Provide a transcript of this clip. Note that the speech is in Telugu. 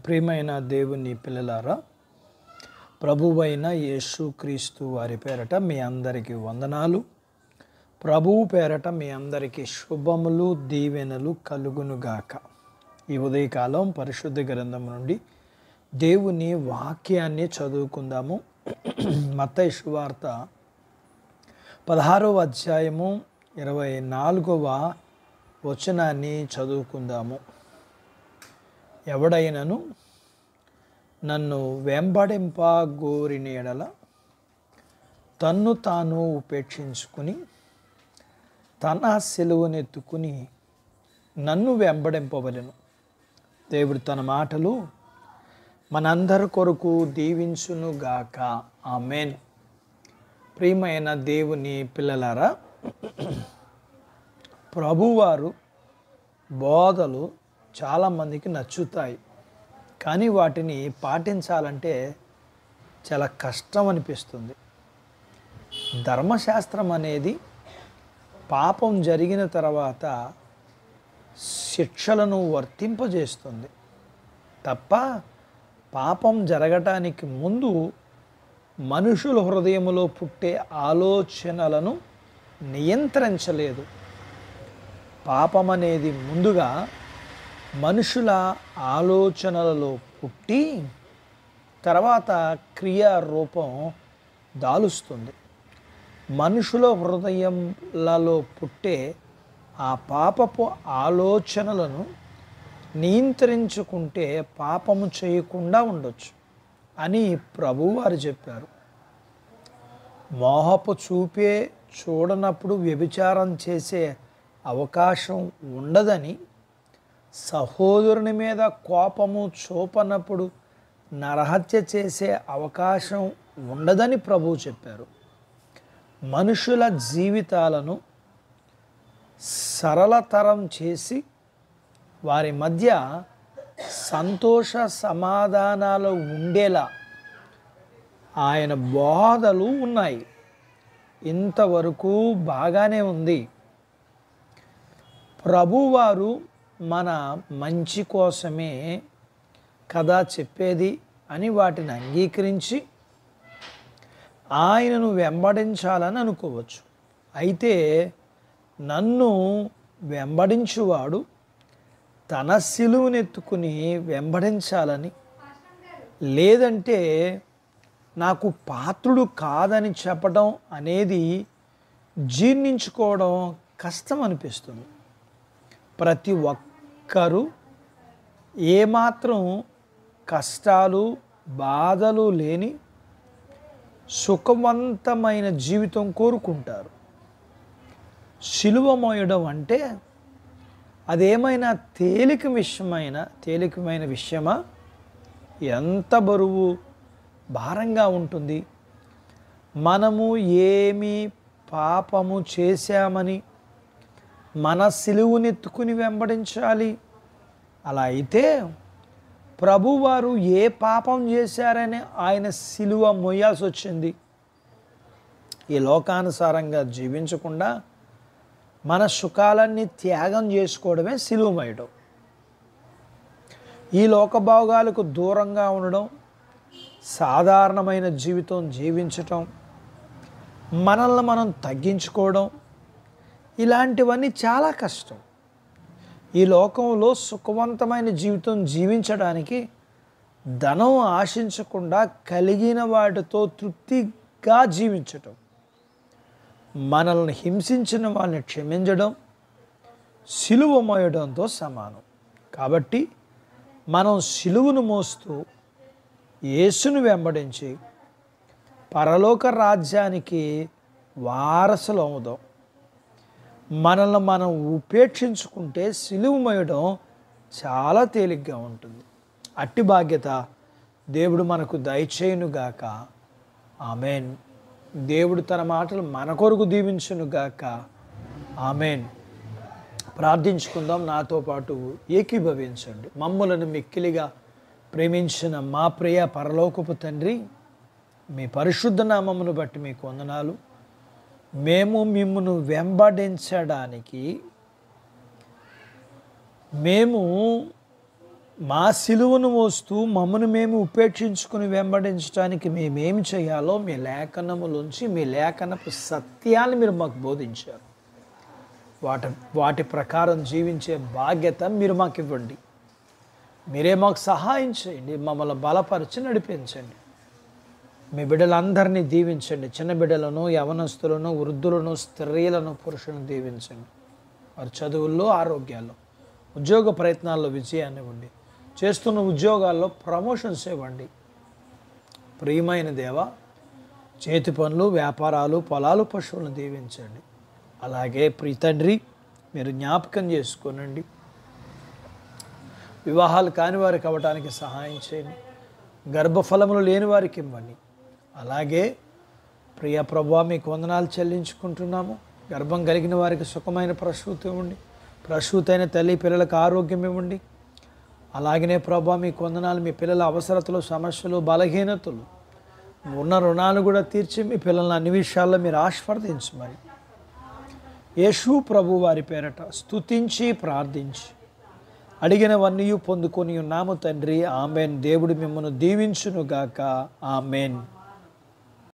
ప్రియమైన దేవుని పిల్లలారా, ప్రభువైన యేసుక్రీస్తు వారి పేరట మీ అందరికీ వందనాలు. ప్రభువు పేరట మీ అందరికీ శుభములు, దీవెనలు కలుగునుగాక. ఈ ఉదయకాలం పరిశుద్ధ గ్రంథం నుండి దేవుని వాక్యాన్ని చదువుకుందాము. మత్తయి సువార్త 16వ అధ్యాయము 24వ వచనాన్ని చదువుకుందాము. ఎవడైనను నన్ను వెంబడింప గోరిన ఎడల తన్ను తాను ఉపేక్షించుకుని తన సిలువనెత్తుకుని నన్ను వెంబడింపవలెను. దేవుడు తన మాటలు మనందరి కొరకు దీవించునుగాక. ఆమేన్. ప్రియమైన దేవుని పిల్లలారా, ప్రభువారు బోధలు చాలామందికి నచ్చుతాయి, కానీ వాటిని పాటించాలంటే చాలా కష్టం అనిపిస్తుంది. ధర్మశాస్త్రం అనేది పాపం జరిగిన తర్వాత శిక్షలను వర్తింపజేస్తుంది తప్ప పాపం జరగటానికి ముందు మనుషుల హృదయములో పుట్టే ఆలోచనలను నియంత్రించలేదు. పాపం అనేది ముందుగా మనుషుల ఆలోచనలలో పుట్టి తర్వాత క్రియారూపం దాలుస్తుంది. మనుషుల హృదయంలలో పుట్టే ఆ పాపపు ఆలోచనలను నియంత్రించుకుంటే పాపము చేయకుండా ఉండొచ్చు అని ప్రభువారు చెప్పారు. మోహపు చూపే చూడనప్పుడు వ్యభిచారం చేసే అవకాశం ఉండదని, సహోదరుని మీద కోపము చూపనప్పుడు నరహత్య చేసే అవకాశం ఉండదని ప్రభువు చెప్పారు. మనుషుల జీవితాలను సరళతరం చేసి వారి మధ్య సంతోష సమాధానాలు ఉండేలా ఆయన బోధలు ఉన్నాయి. ఇంతవరకు బాగానే ఉంది. ప్రభువారు మన మంచి కోసమే కదా చెప్పేది అని వాటిని అంగీకరించి ఆయనను వెంబడించాలని అనుకోవచ్చు. అయితే నన్ను వెంబడించువాడు తన సిలువనెత్తుకుని వెంబడించాలని, లేదంటే నాకు పాత్రుడు కాదని చెప్పడం అనేది జీర్ణించుకోవడం కష్టం అనిపిస్తుంది. ప్రతి ఒక్కరూ ఏమాత్రం కష్టాలు బాధలు లేని సుఖవంతమైన జీవితం కోరుకుంటారు. సిలువ మోయడం అంటే అదేమైనా తేలికమైన విషయమా? ఎంత బరువు భారంగా ఉంటుంది. మనము ఏమి పాపము చేశామని మన సిలువనెత్తుకుని వెంబడించాలి? అలా అయితే ప్రభువారు ఏ పాపం చేశారని ఆయన సిలువ మోయాల్సి వచ్చింది? ఈ లోకానుసారంగా జీవించకుండా మన సుఖాలన్నీ త్యాగం చేసుకోవడమే సిలువ మోయడం. ఈ లోకభోగాలకు దూరంగా ఉండడం, సాధారణమైన జీవితం జీవించటం, మనల్ని మనం తగ్గించుకోవడం, ఇలాంటివన్నీ చాలా కష్టం. ఈ లోకంలో సుఖవంతమైన జీవితం జీవించడానికి ధనం ఆశించకుండా కలిగిన వాటితో తృప్తిగా జీవించటం, మనల్ని హింసించిన వాళ్ళని క్షమించడం సిలువ మోయడంతో సమానం. కాబట్టి మనం సిలువను మోస్తూ యేసును వెంబడించి పరలోక రాజ్యానికి వారసులు అవుదాం. మనల్ని మనం ఉపేక్షించుకుంటే సిలువ మోయడం చాలా తేలిగ్గా ఉంటుంది. అట్టి బాధ్యత దేవుడు మనకు దయచేయునుగాక. ఆమేన్. దేవుడు తన మాటలు మన కొరకు దీవించునుగాక. ఆమేన్. ప్రార్థించుకుందాం. నాతో పాటు ఏకీభవించండి. మమ్ములను మిక్కిలిగా ప్రేమించిన మా ప్రియ పరలోకపు తండ్రి, మీ పరిశుద్ధ నామమును బట్టి మీకు వందనాలు. మేము మిమ్మును వెంబడించడానికి మేము మా సిలువను మోస్తూ మమ్మను మేము ఉపేక్షించుకుని వెంబడించడానికి మేమేమి చేయాలో మీ లేఖనములోంచి మీ లేఖనపు సత్యాన్ని మీరు మాకు బోధించారు. వాటి ప్రకారం జీవించే బాధ్యత మీరు మాకు ఇవ్వండి. మీరే మాకు సహాయం చేయండి, మమ్మల్ని బలపరిచి నడిపించండి. మీ బిడ్డలందరినీ దీవించండి. చిన్న బిడ్డలను, యవనస్తులను, వృద్ధులను, స్త్రీలను, పురుషులను దీవించండి. వారి చదువుల్లో, ఆరోగ్యాల్లో, ఉద్యోగ ప్రయత్నాల్లో విజయాన్ని ఇవ్వండి. చేస్తున్న ఉద్యోగాల్లో ప్రమోషన్స్ ఇవ్వండి. ప్రియమైన దేవ, చేతి పనులు, వ్యాపారాలు, పొలాలు, పశువులను దీవించండి. అలాగే ప్రియ తండ్రి, మీరు జ్ఞాపకం చేసుకోనండి. వివాహాలు కాని వారికి అవ్వడానికి సహాయం చేయండి. గర్భఫలములు లేని వారికి ఇవ్వండి. అలాగే ప్రియ ప్రభువా, మీకు వందనాలు చెల్లించుకుంటున్నాము. గర్భం కలిగిన వారికి సుఖమైన ప్రసూతి ఇవ్వండి. ప్రసూతైన తల్లి పిల్లలకు ఆరోగ్యం ఇవ్వండి. అలాగనే ప్రభువా, మీకు వందనాలు. మీ పిల్లల అవసరతలు, సమస్యలు, బలహీనతలు, ఉన్న రుణాలు కూడా తీర్చి మీ పిల్లల్ని అన్ని విషయాల్లో మీరు ఆశీర్వదించమని యేసు ప్రభు వారి పేరట స్తుతించి ప్రార్థించి అడిగినవన్నీ పొందుకొని ఉన్నాము తండ్రి. ఆమెన్. దేవుడు మిమ్మల్ని దీవించునుగాక. ఆమెన్.